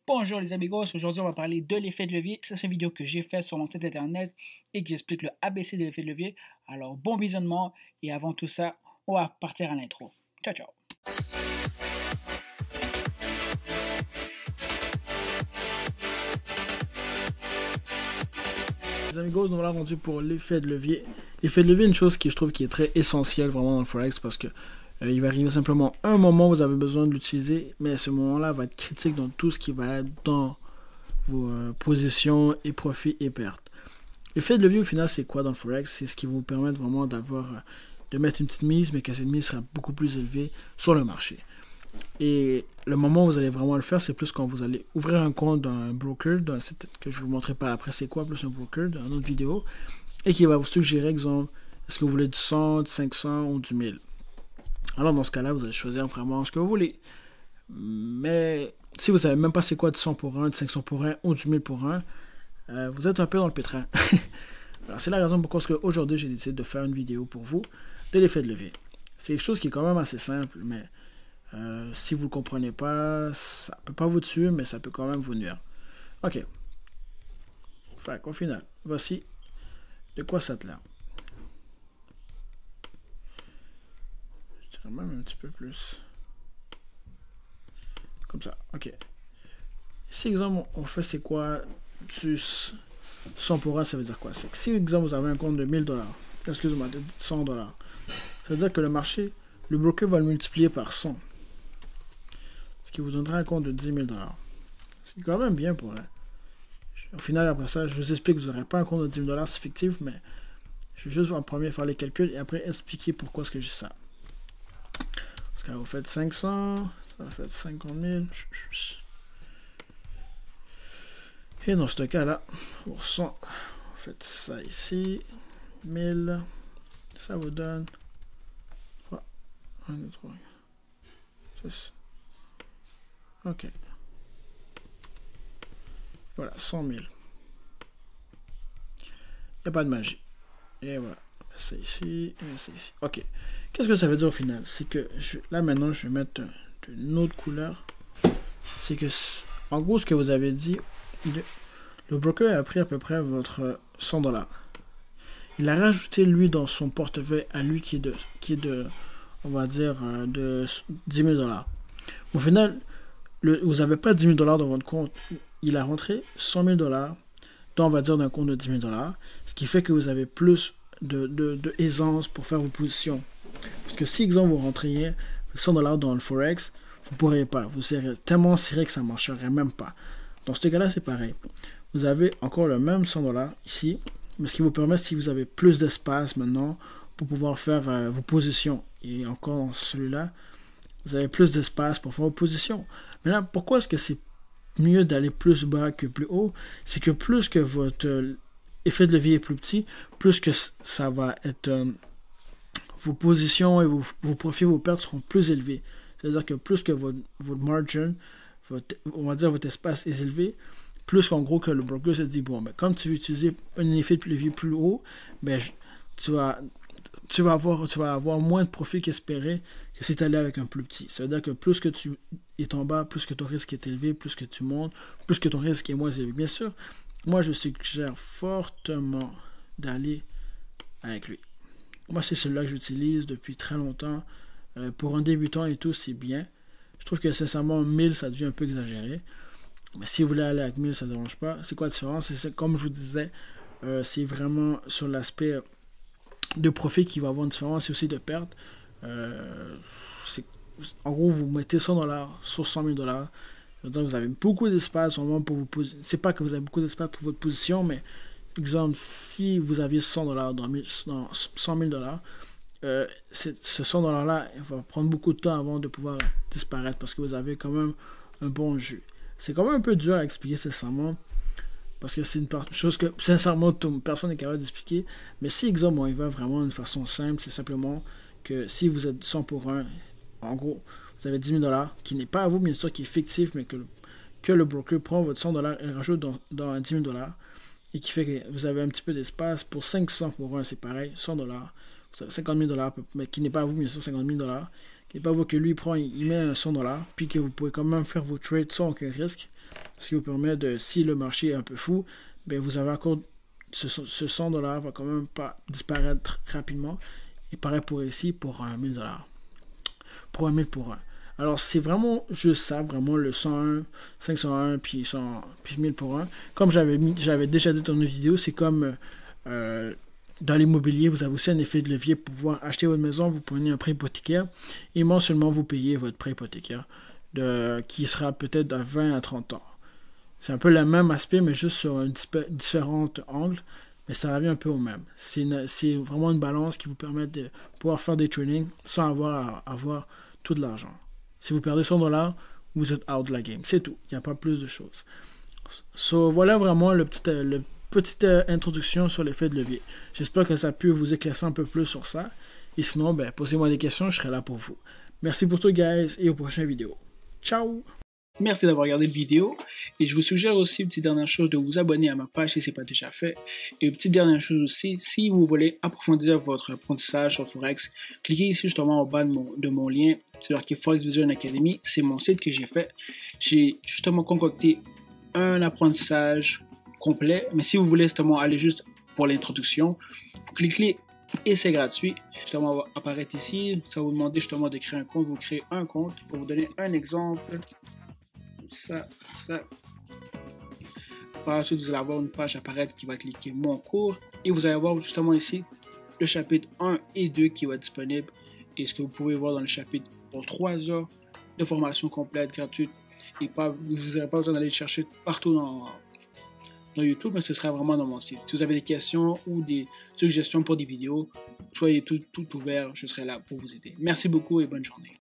Bonjour les amigos, aujourd'hui on va parler de l'effet de levier. Ça c'est une vidéo que j'ai faite sur mon site internet et que j'explique le ABC de l'effet de levier. Alors bon visionnement et avant tout ça, on va partir à l'intro. Ciao ciao! Les amigos, nous voilà rendus pour l'effet de levier. L'effet de levier est une chose qui je trouve qui est très essentielle vraiment dans le Forex parce que il va arriver simplement un moment où vous avez besoin de l'utiliser, mais ce moment-là va être critique dans tout ce qui va être dans vos positions et profits et pertes. L'effet de levier au final c'est quoi dans le Forex? C'est ce qui va vous permettre vraiment de mettre une petite mise, mais que cette mise sera beaucoup plus élevée sur le marché. Et le moment où vous allez vraiment le faire, c'est plus quand vous allez ouvrir un compte d'un broker, d'un site que je vais vous montrer par après c'est quoi, plus un broker, dans une autre vidéo, et qui va vous suggérer, exemple, est-ce que vous voulez du 100, du 500 ou du 1000. Alors dans ce cas-là, vous allez choisir vraiment ce que vous voulez. Mais si vous ne savez même pas c'est quoi du 100 pour 1, du 500 pour 1 ou du 1000 pour 1, vous êtes un peu dans le pétrin. Alors c'est la raison pourquoi aujourd'hui j'ai décidé de faire une vidéo pour vous de l'effet de levier. C'est quelque chose qui est quand même assez simple, mais si vous ne le comprenez pas, ça ne peut pas vous tuer, mais ça peut quand même vous nuire. Ok. Fait qu'au final, voici de quoi ça te l'air. Je dirais même un petit peu plus. Comme ça, ok. Si exemple on fait c'est quoi du 100 pour 1, ça veut dire quoi? C'est que si exemple vous avez un compte de 1000$, excusez-moi, de 100$, ça veut dire que le marché, le broker va le multiplier par 100. Ce qui vous donnera un compte de 10 000$. C'est quand même bien pour elle. Au final, après ça, je vous explique que vous n'aurez pas un compte de 10 000$, c'est fictif, mais je vais juste en premier faire les calculs et après expliquer pourquoi est-ce que j'ai ça. Parce que là, vous faites 500, ça va faire 50 000. Et dans ce cas-là, pour 100, vous faites ça ici, 1000, ça vous donne 3, 1, 2, 3, 6. Ok. Voilà, 100 000. Il n'y a pas de magie. Et voilà. C'est ici, et c'est ici. Ok. Qu'est-ce que ça veut dire au final? C'est que là maintenant, je vais mettre une autre couleur. C'est que, en gros, ce que vous avez dit, le broker a pris à peu près votre 100$. Il a rajouté lui dans son portefeuille à lui qui est de on va dire, de 10 000$. Au final, vous n'avez pas 10 000$ dans votre compte. Il a rentré 100 000$, on va dire d'un compte de 10 000$, ce qui fait que vous avez plus de aisance pour faire vos positions. Parce que si, exemple, vous rentriez 100$ dans le Forex, vous ne pourriez pas. Vous serez tellement serré que ça ne marcherait même pas. Dans ce cas-là, c'est pareil. Vous avez encore le même 100$ ici, mais ce qui vous permet, si vous avez plus d'espace maintenant, pour pouvoir faire vos positions. Et encore dans celui-là, vous avez plus d'espace pour faire vos positions. Maintenant, pourquoi est-ce que c'est mieux d'aller plus bas que plus haut? C'est que plus que votre effet de levier est plus petit, plus que ça va être vos positions et vos profits, vos pertes seront plus élevés. C'est-à-dire que plus que votre margin, on va dire votre espace est élevé, plus qu'en gros que le broker se dit, bon, mais comme tu veux utiliser un effet de levier plus haut, ben, tu vas avoir moins de profit qu'espéré que si tu allais avec un plus petit. C'est-à-dire que plus que tu es en bas, plus que ton risque est élevé, plus que tu montes, plus que ton risque est moins élevé. Bien sûr, moi je suggère fortement d'aller avec lui. Moi c'est celui-là que j'utilise depuis très longtemps. Pour un débutant et tout, c'est bien. Je trouve que sincèrement 1000 ça devient un peu exagéré. Mais si vous voulez aller avec 1000, ça ne dérange pas. C'est quoi la différence? C'est comme je vous disais, c'est vraiment sur l'aspect de profit qui va avoir une différence et aussi de perte. En gros, vous mettez 100$ sur 100 000$. Ça veut dire que vous avez beaucoup d'espace pour vous positionner. C'est pas que vous avez beaucoup d'espace pour votre position, mais exemple, si vous aviez 100$ dans 100 000$, ce 100$-là va prendre beaucoup de temps avant de pouvoir disparaître parce que vous avez quand même un bon jeu. C'est quand même un peu dur à expliquer sincèrement parce que c'est une chose que sincèrement personne n'est capable d'expliquer. Mais si exemple on y va vraiment d'une façon simple, c'est simplement que si vous êtes 100 pour 1, en gros vous avez 10 000$ qui n'est pas à vous bien sûr, qui est fictif, mais que le broker prend votre 100$ et le rajoute dans 10 000$ et qui fait que vous avez un petit peu d'espace. Pour 500 pour 1 c'est pareil, 100$. Vous avez 50 000$, mais qui n'est pas à vous bien sûr, 50 000$, Et pas vous que lui il met un 100$, puis que vous pouvez quand même faire vos trades sans aucun risque. Ce qui vous permet de, si le marché est un peu fou, ben vous avez encore ce 100$ va quand même pas disparaître rapidement. Et pareil pour ici, pour 1000$. Pour 1000 pour 1. Alors c'est vraiment juste ça, vraiment le 101, 501, puis 1000 pour 1. Comme j'avais déjà dit dans une vidéo, c'est comme dans l'immobilier, vous avez aussi un effet de levier pour pouvoir acheter votre maison, vous prenez un prêt hypothécaire et mensuellement vous payez votre prêt hypothécaire qui sera peut-être de 20 à 30 ans. C'est un peu le même aspect, mais juste sur un différent angle, mais ça revient un peu au même. C'est vraiment une balance qui vous permet de pouvoir faire des tradings sans avoir à avoir tout de l'argent. Si vous perdez 100$, vous êtes out de la game. C'est tout. Il n'y a pas plus de choses. So, voilà vraiment le petite introduction sur l'effet de levier. J'espère que ça a pu vous éclaircir un peu plus sur ça. Et sinon, ben, posez-moi des questions, je serai là pour vous. Merci pour tout, guys, et aux prochaines vidéos. Ciao! Merci d'avoir regardé la vidéo et je vous suggère aussi, une petite dernière chose, de vous abonner à ma page si ce n'est pas déjà fait. Et une petite dernière chose aussi, si vous voulez approfondir votre apprentissage sur Forex, cliquez ici justement au bas de mon lien, c'est marqué Forex Vision Academy, c'est mon site que j'ai fait. J'ai justement concocté un apprentissage complet, mais si vous voulez justement aller juste pour l'introduction, vous cliquez et c'est gratuit. Justement, on va apparaître ici, ça va vous demander justement de créer un compte, vous créez un compte. Pour vous donner un exemple, ça. Par la suite, vous allez avoir une page apparaître qui va cliquer mon cours et vous allez avoir justement ici le chapitre 1 et 2 qui va être disponible et ce que vous pouvez voir dans le chapitre pour 3 heures de formation complète, gratuite et vous n'aurez pas besoin d'aller le chercher partout dans YouTube, mais ce sera vraiment dans mon site. Si vous avez des questions ou des suggestions pour des vidéos, soyez tout ouvert, je serai là pour vous aider. Merci beaucoup et bonne journée.